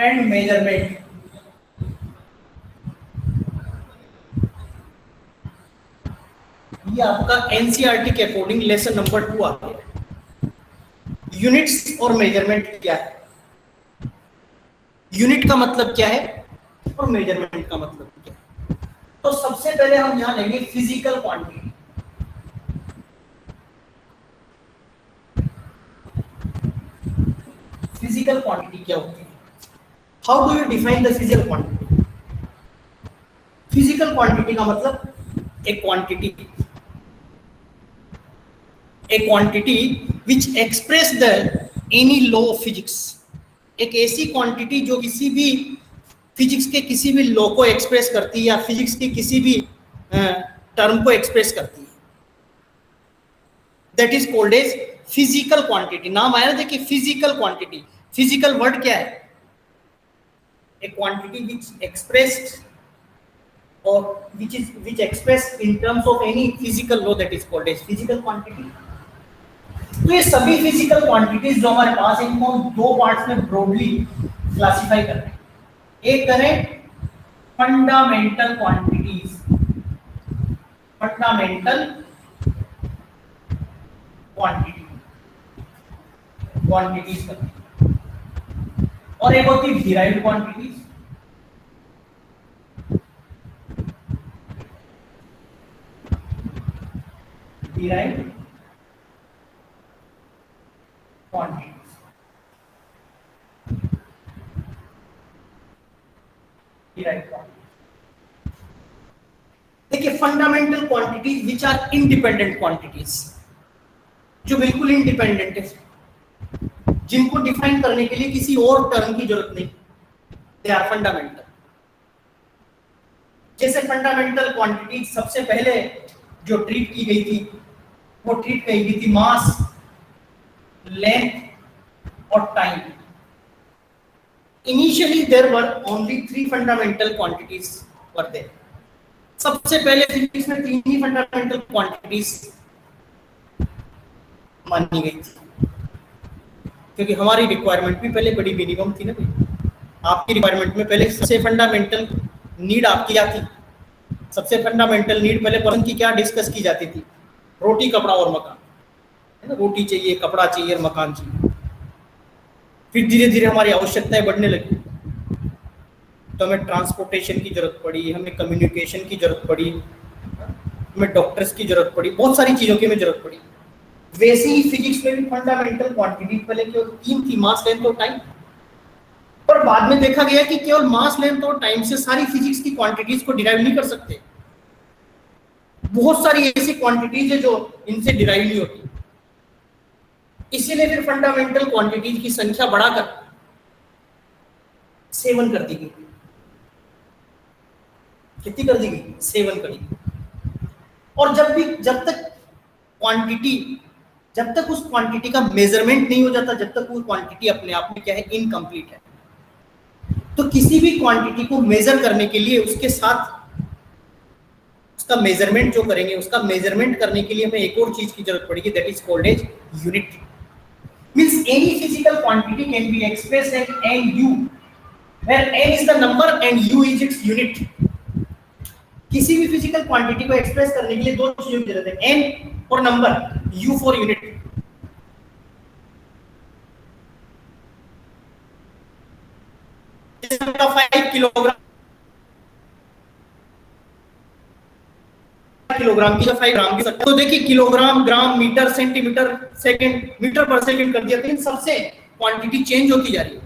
And measurement. ये आपका NCERT के अकॉर्डिंग लेसन नंबर 2 आ गया। यूनिट्स और मेजरमेंट क्या है, यूनिट का मतलब क्या है और मेजरमेंट का मतलब क्या है। तो सबसे पहले हम यहां लेंगे फिजिकल क्वांटिटी। फिजिकल क्वांटिटी क्या होती है, how do you define the physical quantity. Physical quantity का मतलब एक quantity, a quantity which express the any law of physics। एक ऐसी क्वांटिटी जो किसी भी फिजिक्स के किसी भी लॉ को एक्सप्रेस करती है या फिजिक्स के किसी भी टर्म को एक्सप्रेस करती है, that is called as physical quantity. नाम आया ना, देखिए फिजिकल क्वांटिटी, फिजिकल वर्ड क्या है, ए क्वांटिटी विच एक्सप्रेस्ड और which expressed in terms of any physical law, that is called as physical quantity। तो ये सभी फिजिकल क्वांटिटीज जो हमारे पास है, इनको हम दो पार्ट्स में ब्रॉडली क्लासिफाई कर रहे हैं। एक करें फंडामेंटल क्वांटिटीज, फंडामेंटल क्वांटिटीज करते हैं, और एक होती है derived quantities. Derived quantities, derived quantities। देखिए fundamental quantities which are independent quantities, जो बिल्कुल इंडिपेंडेंट है, जिनको डिफाइन करने के लिए किसी और टर्म की जरूरत नहीं, दे आर फंडामेंटल। जैसे फंडामेंटल क्वांटिटीज सबसे पहले जो ट्रीट की गई थी, वो ट्रीट की गई थी मास, लेंथ और time. Initially there were only 3 fundamental quantities were there. सबसे पहले फिजिक्स में 3 ही फंडामेंटल क्वांटिटीज मानी गई थी, क्योंकि हमारी रिक्वायरमेंट भी पहले बड़ी मिनिमम थी ना भाई। आपकी रिक्वायरमेंट में पहले सबसे फंडामेंटल नीड आपकी क्या थी, सबसे फंडामेंटल नीड पहले पर्सन की क्या डिस्कस की जाती थी, रोटी कपड़ा और मकान, है ना। रोटी चाहिए, कपड़ा चाहिए और मकान चाहिए। फिर धीरे धीरे हमारी आवश्यकताएं बढ़ने लगी, तो हमें ट्रांसपोर्टेशन की जरूरत पड़ी, हमें कम्युनिकेशन की जरूरत पड़ी, हमें डॉक्टर्स की जरूरत पड़ी, बहुत सारी चीजों की हमें जरूरत पड़ी। वैसे ही फिजिक्स में भी फंडामेंटल क्वांटिटी पहले केवल 3 थी, मास, लेंथ और टाइम। पर बाद में देखा गया कि केवल मास, लेंथ और टाइम से सारी फिजिक्स की क्वांटिटीज को डिराइव नहीं कर सकते। बहुत सारी ऐसी क्वांटिटीज है जो इनसे डिराइव नहीं होती। इसीलिए फिर फंडामेंटल क्वांटिटीज की संख्या बढ़ाकर 7 कर दी गई। कितनी कर दी गई? 7 कर दी। और जब तक उस क्वांटिटी का मेजरमेंट नहीं हो जाता, जब तक वो क्वांटिटी अपने आप में क्या है, इनकम्प्लीट है। तो किसी भी क्वांटिटी को मेजर करने के लिए उसके साथ उसका मेजरमेंट जो करेंगे, उसका मेजरमेंट करने के लिए हमें एक और चीज की जरूरत पड़ेगी, that is called as unit. Means any physical quantity can be expressed as NU, where N is the number and U is its unit। किसी भी फिजिकल क्वांटिटी को एक्सप्रेस करने के लिए दो चीजों की जरूरत है, N for number, U for unit. जैसे 5 किलोग्राम की, 5 ग्राम की, तो देखिए किलोग्राम, ग्राम, मीटर, सेंटीमीटर, सेकंड, मीटर पर सेकंड कर दिया, तो इन सबसे क्वांटिटी चेंज होती जा रही है।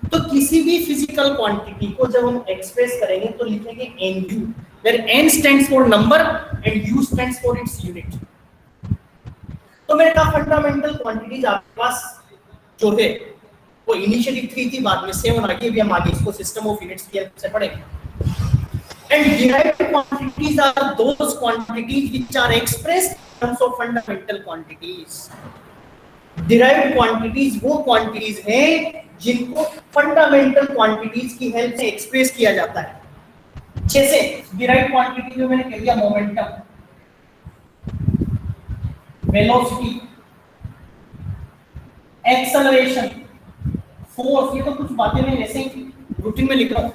तो किसी भी फिजिकल क्वांटिटी को जब हम एक्सप्रेस करेंगे तो लिखेंगे NU, where N stands for number and U stands for its unit। तो मैंने कहा फंडामेंटल क्वांटिटीज आपके पास जो थे वो इनिशियली 3 थी, बाद में 7 आ गई। अभी हम आगे इसको सिस्टम ऑफ यूनिट्स की हेल्प से पढ़ेंगे। And derived quantities are those quantities which are expressed in terms of fundamental quantities। derived quantities वो quantities हैं जिनको fundamental quantities की हेल्प से एक्सप्रेस किया जाता है। जैसे derived quantity जो मैंने कह दिया, मोमेंटम, वेलोसिटी, एक्सेलरेशन, फोर्स, ये तो कुछ बातें मैं ऐसे ही रूटीन में लिख रहा हूँ।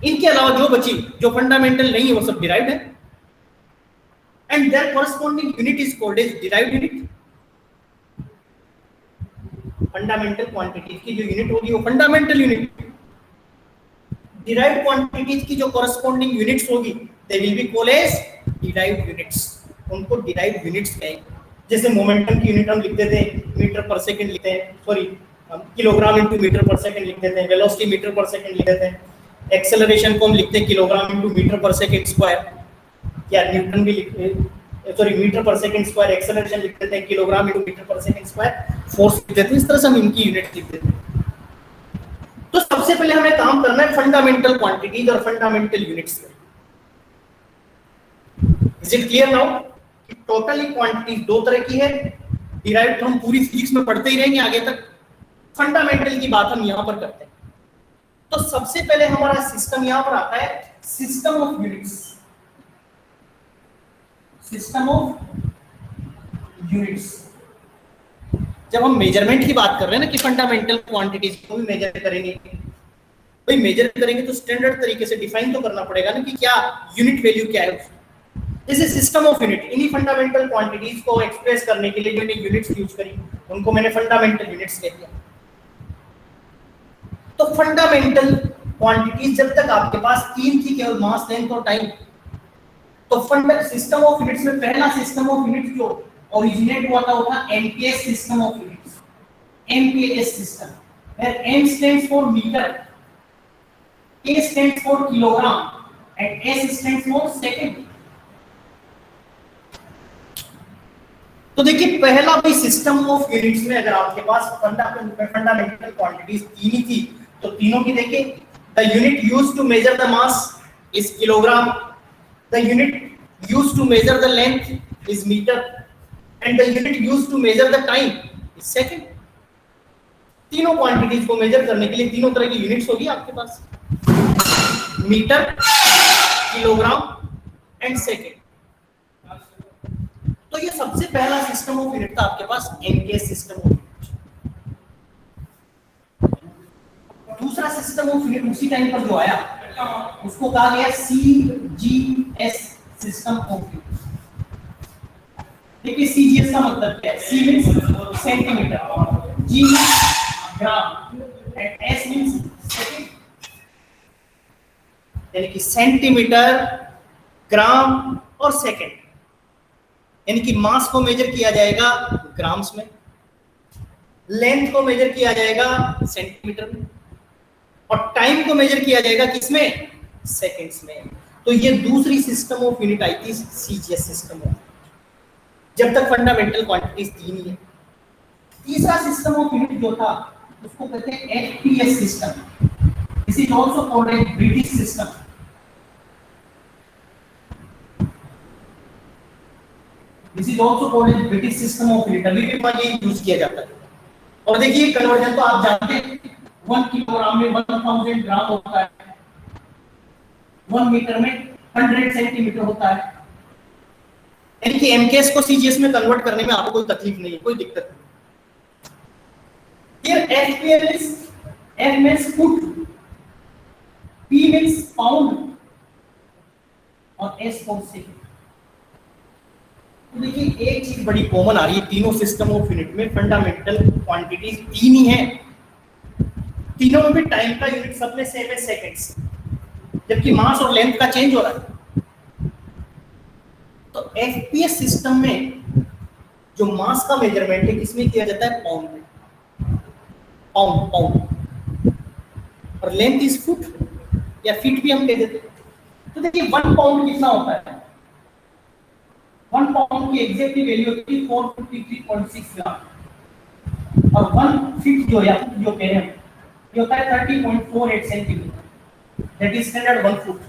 इनके अलावा जो बची, जो फंडामेंटल नहीं है, वो सब डिराइव्ड है, and their corresponding unit is called as derived unit. Fundamental quantities की जो यूनिट होगी वो फंडामेंटल यूनिट, डिराइव्ड क्वांटिटीज की जो कॉरस्पॉन्डिंग यूनिट्स होगी they will be called as derived units. उनको डिराइव्ड यूनिट्स कहेंगे। जैसे मोमेंटम की यूनिट हम लिखते थे मीटर पर सेकंड लिखते हैं, सॉरी हम किलोग्राम इनटू मीटर पर सेकंड लिख देते हैं, वेलोसिटी मीटर पर सेकंड लिख देते हैं, एक्सेलरेशन को हम लिखते हैं किलोग्राम इनटू मीटर पर सेकंड स्क्वायर, या न्यूटन भी लिखते हैं, सॉरी मीटर पर सेकंड स्क्वायर, एक्सेलरेशन लिख देते हैं किलोग्राम इनटू मीटर पर सेकंड स्क्वायर, फोर्स लिख देते हैं। इस तरह से हम इनकी यूनिट लिख देते हैं। तो सबसे पहले हमें काम करना है फंडामेंटल क्वांटिटीज और फंडामेंटल यूनिट्स पे। Is it clear now? Totally quantities दो तरह की है, डिराइव्ड हम पूरी फिजिक्स में पढ़ते ही रहेंगे आगे तक, फंडामेंटल की बात हम यहां पर करते हैं। तो सबसे पहले हमारा सिस्टम यहां पर आता है, system of units. System of units, जब हम मेजरमेंट की बात कर रहे हैं ना कि फंडामेंटल क्वांटिटीज को भी मेजर करेंगे, भाई मेजर करेंगे तो स्टैंडर्ड तरीके से डिफाइन तो करना पड़ेगा ना कि क्या यूनिट वैल्यू क्या है। जैसे सिस्टम ऑफ यूनिट, इन्हीं फंडामेंटल क्वांटिटीज को एक्सप्रेस करने के लिए मैंने यूनिट्स यूज करी, उनको मैंने फंडामेंटल यूनिट्स कह दिया। तो फंडामेंटल क्वांटिटीज जब तक आपके पास तीन थी, केवल मास, लेंथ और टाइम, तो सिस्टम ऑफ यूनिट्स में पहला सिस्टम ऑफ यूनिट्स जो ओरिजिनेट हुआ था वो था MPS system of units. MPS system, where M stands for meter, K stands for kilogram and S stands for second। तो देखिए पहला भाई सिस्टम ऑफ यूनिट्स में अगर आपके पास फंडामेंटल क्वांटिटीज तीन ही थी, तो तीनों की देखिए, the unit used to measure the mass is kilogram, the unit used to measure the length is metre, and the unit used to measure the time is second. तीनों क्वांटिटीज को measure करने के लिए तीनों तरह की यूनिट्स होगी आपके पास, मीटर, किलोग्राम एंड सेकंड। तो ये सबसे पहला सिस्टम ऑफ यूनिट था आपके पास, एमकेएस सिस्टम ऑफ यूनिट। दूसरा सिस्टम ऑफ यूनिट उसी टाइम पर जो आया उसको कहा गया सीजीएस सिस्टम ऑफ यूनिट। देखिए सीजीएस का मतलब क्या है? C means centimetre, G means gram and S means second, यानी कि सेंटीमीटर, ग्राम और सेकंड, यानी कि मास को मेजर किया जाएगा ग्राम्स में, लेंथ को मेजर किया जाएगा सेंटीमीटर में, और टाइम को मेजर किया जाएगा किसमें? सेकंड्स में। तो ये दूसरी सिस्टम ऑफ यूनिट आई थी, सीजीएस सिस्टम ऑफ, जब तक फंडामेंटल क्वांटिटीज तीन ही है। तीसरा सिस्टम ऑफ यूनिट जो था उसको कहते हैं FPS system. This is also called a British system. This is also called a British system of unit, अभी भी ये यूज किया जाता है। और देखिए कन्वर्जन तो आप जानते हैं, 1 किलोग्राम में 1000 ग्राम होता है, 1 मीटर में 100 सेंटीमीटर होता है, यानी कि एमकेएस को सीजीएस में कन्वर्ट करने में आपको कोई तकलीफ नहीं है, कोई दिक्कत नहीं। Here FPL is F means foot, P means pound और S for second। तो देखिए एक चीज बड़ी कॉमन आ रही है तीनों सिस्टम ऑफ यूनिट में, फंडामेंटल क्वांटिटीज तीन ही है, तीनों में भी टाइम का यूनिट सब में सेम है, सेकंड्स, जबकि मास और लेंथ का चेंज हो रहा है। तो एफपीएस सिस्टम में जो मास का मेजरमेंट है किसमें किया जाता है? पाउंड में, पाउंड पाउंड, और लेंथ इज फुट या फीट भी हम कह देते हैं। तो देखिए 1 पाउंड कितना होता है? 1 पाउंड की एग्जैक्टली वैल्यू होती है 453.6 ग्राम, और 1 फीट जो है जो कह रहे हैं ये होता है 30.48 centimetre, that is standard 1 foot.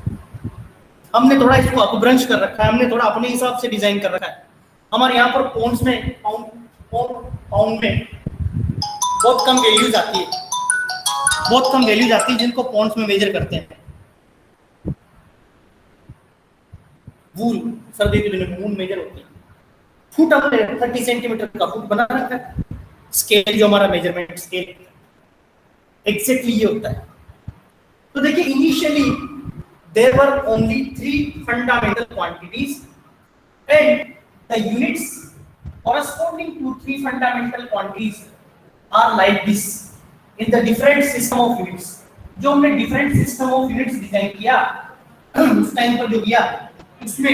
हमने थोड़ा इसको अपभ्रंश कर रखा है, हमने थोड़ा अपने हिसाब से डिजाइन कर रखा है। हमारे यहाँ पर पाउंड्स में पाउंड में बहुत कम वैल्यूज आती है, बहुत कम वैल्यूज आती है जिनको पाउंड्स में मेजर करते हैं। वूल, सर्दी के दिनों में वूल मेजर होती है। फुट हमने 30 सेंटीमीटर का फुट बना रखा है, स्केल जो हमारा मेजरमेंट स्केल। एग्जैक्टली ये होता है। तो देखिए initially there were only 3 fundamental quantities and the units corresponding to 3 fundamental quantities are like this in the different system of units। जो हमने different system of units design किया उस टाइम पर जो किया उसमें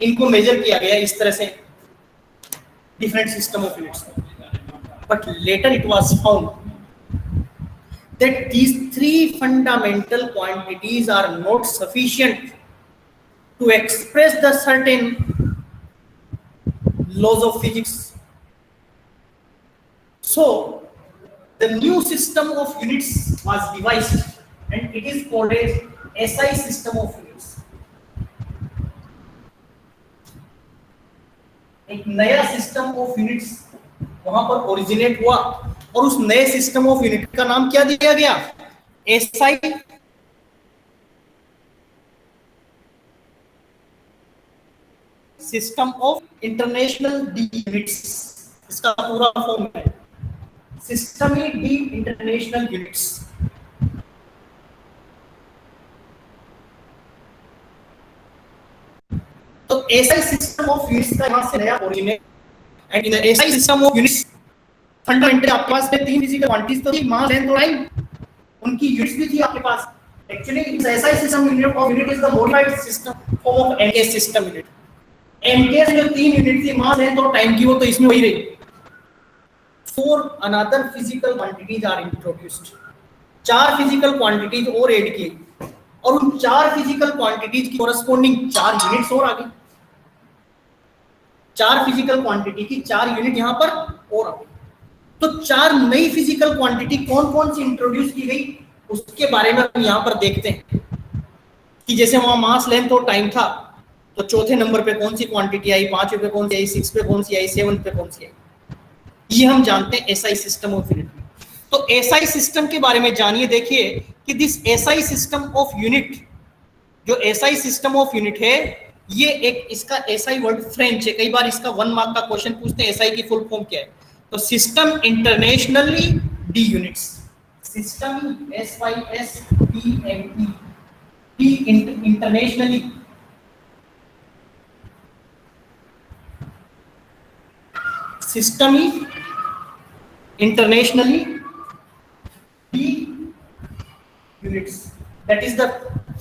इनको मेजर किया गया इस तरह से different system of units, but later it was found that these 3 fundamental quantities are not sufficient to express the certain laws of physics। So the new system of units was devised and it is called as SI system of units। एक नया system of units वहां पर originate हुआ और उस नए system of unit का नाम क्या दिया गया? एसआई सिस्टम ऑफ इंटरनेशनल डी यूनिट्स। इसका पूरा फॉर्म है सिस्टमी डी इंटरनेशनल यूनिट्स। तो एसआई सिस्टम ऑफ यूनिट्स का यहां से नया originate and in the SI system of units fundamentally आपके पास 3 फिजिकल क्वांटिटीज तो थी, मास लेंथ और टाइम, उनकी यूनिट्स भी थी आपके पास। एक्चुअली इस SI system of unit is the modified system form of NKS system unit. NKS जो 3 यूनिट थी मास लेंथ और टाइम की वो तो इसमें वही रही। 4 another physical quantities are introduced. 4 physical quantities और ऐड की और उन 4 फिजिकल क्वांटिटीज की कोरस्पोंडिंग 4 यूनिट्स और आ गई। 4 फिजिकल क्वांटिटी की 4 यूनिट यहां पर और आ गई। तो 4 नई फिजिकल क्वांटिटी कौन कौन सी इंट्रोड्यूस की गई उसके बारे में हम यहां पर देखते हैं कि जैसे वहां मास लेंथ और टाइम था तो चौथे नंबर पे कौन सी क्वांटिटी आई, 5 पे कौन सी आई, 6 पे कौन सी आई, 7 पे कौन सी आई, ये हम जानते हैं एसआई सिस्टम ऑफ यूनिट। तो एसआई सिस्टम के बारे में जानिए। देखिए कि this SI system of unit, जो एसआई सिस्टम ऑफ यूनिट है ये एक इसका एसआई वर्ड फ्रेंच है। कई बार इसका 1 मार्क का क्वेश्चन पूछते हैं एसआई की फुल फॉर्म क्या है। तो system internationally D units, system SYSTME D internationally system internationally D units, that is the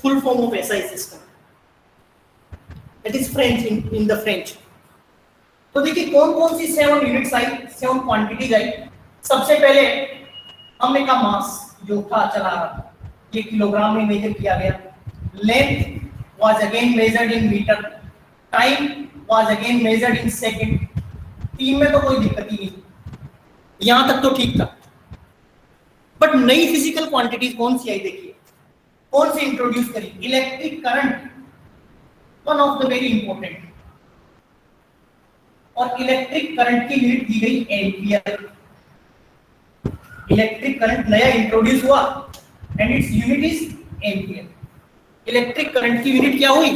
full form of SI system, that is French in the French. तो देखिए कौन कौन सी 7 यूनिट्स आई, 7 क्वांटिटीज आई। सबसे पहले हमने कहा मास जो था चला रहा, ये किलोग्राम में मेजर किया गया। Length was again measured in metre, time was again measured in second. 3 में तो कोई दिक्कत ही नहीं, यहां तक तो ठीक था। बट नई फिजिकल क्वांटिटीज कौन सी आई देखिए, कौन सी इंट्रोड्यूस करी? Electric current, one of the very important. और इलेक्ट्रिक करंट की यूनिट दी गई एम्पियर। इलेक्ट्रिक करंट नया इंट्रोड्यूस हुआ and its unit is ampere. Electric current की यूनिट क्या हुई?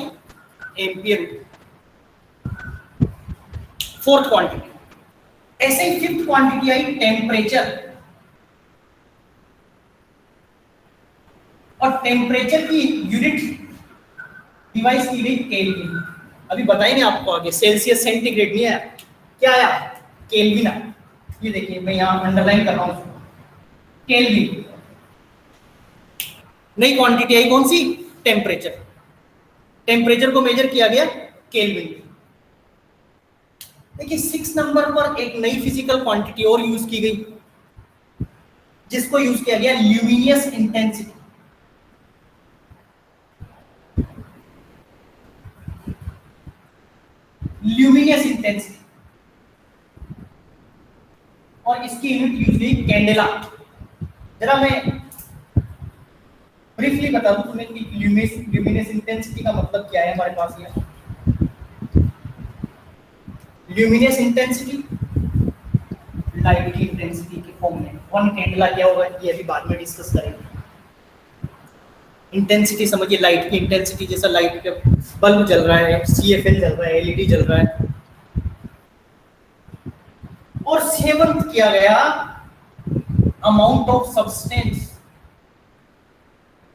एम्पियर। 4th quantity. ऐसे ही 5th क्वांटिटी आई टेम्परेचर, और टेम्परेचर की यूनिट डिवाइस की गई केल्विन। अभी बताएंगे आपको आगे, सेल्सियस सेंटीग्रेड नहीं आया, क्या आया? केल्विन आया। ये देखिए मैं यहां अंडरलाइन कर रहा हूं, केल्विन। नई क्वांटिटी आई कौन सी? टेम्परेचर। टेम्परेचर को मेजर किया गया केल्विन। देखिए 6 नंबर पर एक नई फिजिकल क्वांटिटी और यूज की गई जिसको यूज किया गया ल्यूमिनियस इंटेंसिटी। ल्यूमिनियस इंटेंसिटी, और इसकी यूनिट यूज हुई कैंडेला। जरा मैं ब्रीफली बता दूं तुम्हें कि ल्यूमिनियस इंटेंसिटी का मतलब क्या है। हमारे पास ये ल्यूमिनियस इंटेंसिटी लाइट की इंटेंसिटी के फॉर्म में। 1 कैंडेला क्या होगा ये अभी बाद में डिस्कस करेंगे। इंटेंसिटी समझिए लाइट की इंटेंसिटी, जैसा लाइट का बल्ब जल रहा है, CFL जल रहा है, एलईडी जल रहा है। और 7th किया गया amount of substance.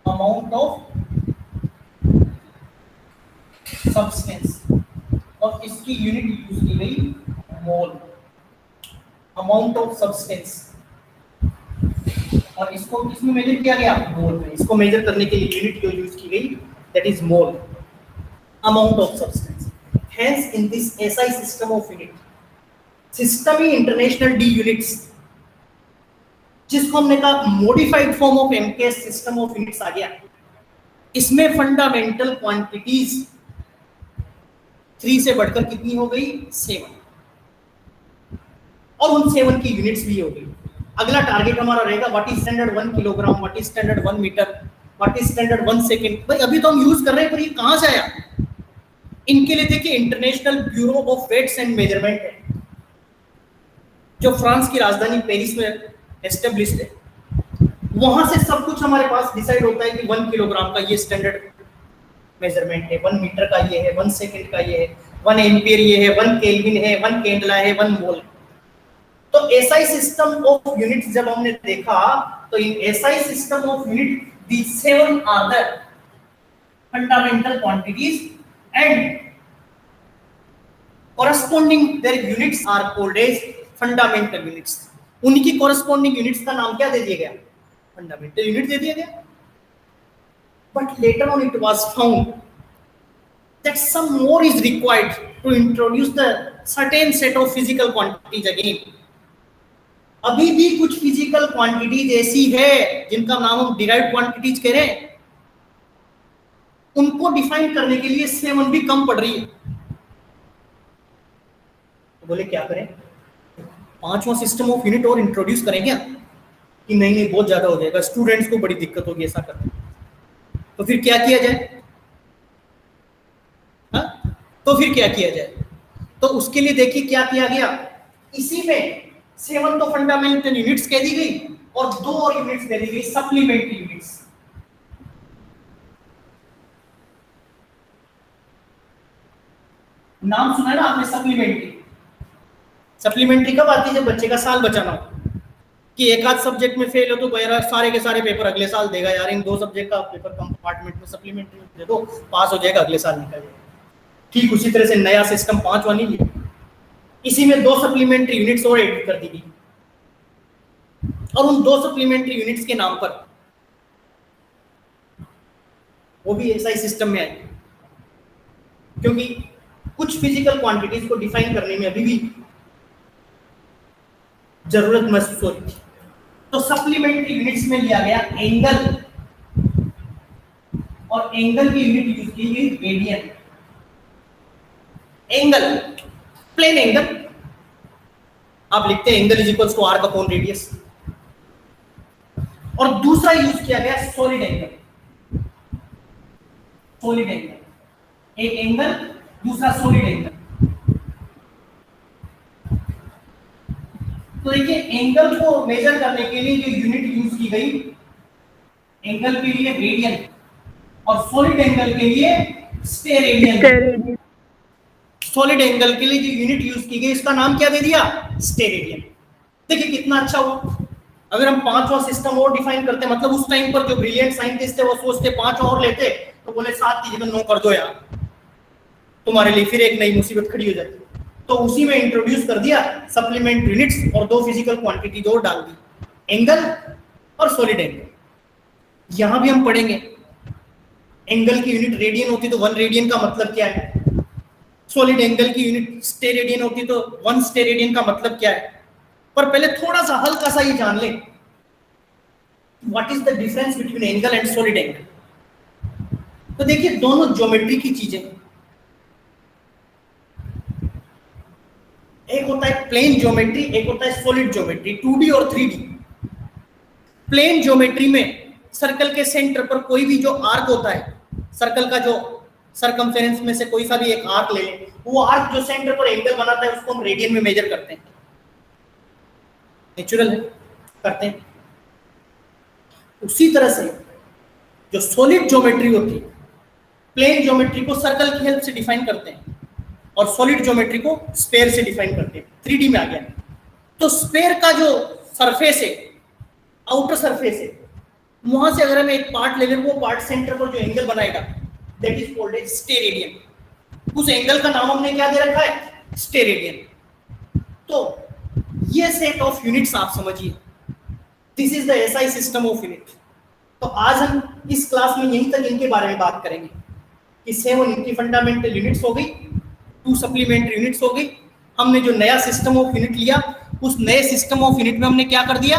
Amount of substance, और इसकी यूनिट यूज की गई मोल, अमाउंट ऑफ सब्सटेंस, और इसको किसमें मेजर किया गया? मोल में। इसको मेजर करने के लिए यूनिट जो यूज की गई that is mole, amount of substance. Hence in this SI system of unit, system ही इंटरनेशनल डी यूनिट्स, जिसको हमने कहा modified form of MKS system of units आ गया। इसमें फंडामेंटल क्वांटिटीज 3 से बढ़कर कितनी हो गई? 7, और उन 7 की यूनिट्स भी हो गई। अगला टारगेट हमारा रहेगा what is standard 1 kilogram, what is standard 1 metre, what is standard 1 second. भाई अभी तो हम यूज कर रहे हैं, पर ये कहां से आया? इनके लिए देखिए international bureau of weights and measurement है, जो फ्रांस की राजधानी पेरिस में एस्टेब्लिश्ड है। वहां से सब कुछ हमारे पास डिसाइड होता है कि 1 किलोग्राम का ये स्टैंडर्ड मेजरमेंट है, 1 मीटर का ये है, 1 सेकंड का ये है, 1 एम्पियर ये है, 1 केल्विन है, 1 कैंडला है, 1 मोल है। तो एसआई सिस्टम ऑफ यूनिट्स जब हमने देखा, तो in SI system of unit the 7 are the fundamental quantities and corresponding their units are called as fundamental units। उनकी corresponding units का नाम क्या दे दिया गया? fundamental unit दे दिया गया। But later on it was found that some more is required to introduce the certain set of physical quantities again। अभी भी कुछ physical quantities ऐसी है जिनका नाम हम derived quantities कह रहे हैं, उनको डिफाइन करने के लिए 7 भी कम पड़ रही है। बोले क्या करें, 5वां सिस्टम ऑफ यूनिट और इंट्रोड्यूस करें क्या? कि नहीं नहीं बहुत ज्यादा हो जाएगा, स्टूडेंट्स को बड़ी दिक्कत होगी ऐसा करने। तो फिर क्या किया जाए? तो फिर क्या किया जाए? तो उसके लिए देखिए क्या किया गया, इसी में 7 तो फंडामेंटल यूनिट्स कह दी गई और 2 और यूनिट्स दे दी गई सप्लीमेंट्री यूनिट्स। नाम सुना है ना आपने सप्लीमेंट्री? सप्लीमेंट्री कब आती है? जब बच्चे का साल बचाना हो, कि एक आध सब्जेक्ट में फेल हो तो यार सारे के सारे पेपर अगले साल देगा, यार इन 2 सब्जेक्ट का पेपर कंपार्टमेंट में सप्लीमेंट्री दे दो, पास हो जाएगा, अगले साल निकल जाएगा। ठीक उसी तरह से नया सिस्टम 5वां नहीं है, इसी में 2 सप्लीमेंट्री यूनिट्स और ऐड कर दी गई, और उन 2 सप्लीमेंट्री यूनिट्स के नाम पर वो भी ऐसा ही सिस्टम में आएगी, क्योंकि कुछ फिजिकल क्वांटिटीज को डिफाइन करने में अभी भी जरूरत महसूस हो रही थी। तो सप्लीमेंट्री यूनिट्स में लिया गया एंगल, और एंगल की यूनिट यूज की गई रेडियन। एंगल, प्लेन एंगल आप लिखते हैं angle is equals to arc upon radius, और दूसरा यूज किया गया सॉलिड एंगल। सॉलिड एंगल, एक एंगल, दूसरा सॉलिड एंगल। तो देखिए एंगल को मेजर करने के लिए जो यूनिट यूज की गई, एंगल के लिए रेडियन और सॉलिड एंगल के लिए स्टेरेडियन। सॉलिड एंगल के लिए जो यूनिट यूज की गई इसका नाम क्या दे दिया? स्टेरेडियन। देखिए कितना अच्छा हुआ। अगर हम 5वां सिस्टम और डिफाइन करते, मतलब उस टाइम पर जो ब्रिलियंट साइंटिस्ट थे वो सोचते 5 और लेते, तो बोले 7 की जगह 9 कर दो यार, तुम्हारे लिए फिर एक नई मुसीबत खड़ी हो जाती। तो उसी में इंट्रोड्यूस कर दिया सप्लीमेंट यूनिट्स और 2 फिजिकल क्वांटिटी और डाल दी, एंगल और सॉलिड एंगल। यहां भी हम पढ़ेंगे एंगल की यूनिट रेडियन होती तो 1 रेडियन का मतलब क्या है, सॉलिड एंगल की यूनिट स्टेरेडियन होती तो 1 स्टेरेडियन का मतलब क्या है। पर पहले थोड़ा सा हल्का सा ये जान लें, what is the difference between angle and solid angle. तो देखिए दोनों ज्योमेट्री की चीजें, एक होता है प्लेन ज्योमेट्री, एक होता है सॉलिड ज्योमेट्री, 2D और 3D। प्लेन ज्योमेट्री में सर्कल के सेंटर पर कोई भी जो आर्क होता है, सर्कल का जो सर्कमफेरेंस में से कोई सा भी एक आर्क ले लें, वो आर्क जो सेंटर पर एंगल बनाता है उसको हम रेडियन में मेजर करते हैं। नेचुरल है, करते हैं। उसी तरह से जो सॉलिड ज्योमेट्री होती है, प्लेन ज्योमेट्री को सर्कल की हेल्प से डिफाइन करते हैं और सॉलिड ज्योमेट्री को स्फेयर से डिफाइन करते हैं। 3D में आ गया। तो स्फेयर का जो सरफेस है, आउटर सरफेस है, वहां से अगर हमें एक पार्ट ले लें, वो पार्ट सेंटर पर जो एंगल बनाएगा that is called as steradian. उस एंगल का नाम हमने क्या दे रखा है? स्टेरेडियन। तो ये सेट ऑफ यूनिट्स आप समझिए, this is the SI system of unit. तो आज हम इस क्लास में यहीं तक इनके बारे में बात करेंगे कि 7 इनकी फंडामेंटल यूनिट्स हो गई, 2 सप्लीमेंट्री यूनिट्स हो गई। हमने जो नया सिस्टम ऑफ यूनिट लिया, उस नए सिस्टम ऑफ यूनिट में हमने क्या कर दिया,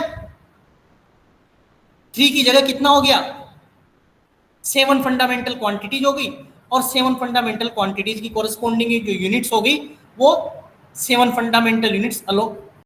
3 की जगह कितना हो गया, 7 फंडामेंटल क्वांटिटीज हो गई, और 7 फंडामेंटल क्वांटिटीज की कोरस्पॉन्डिंग जो यूनिट्स हो गई वो 7 फंडामेंटल यूनिट्स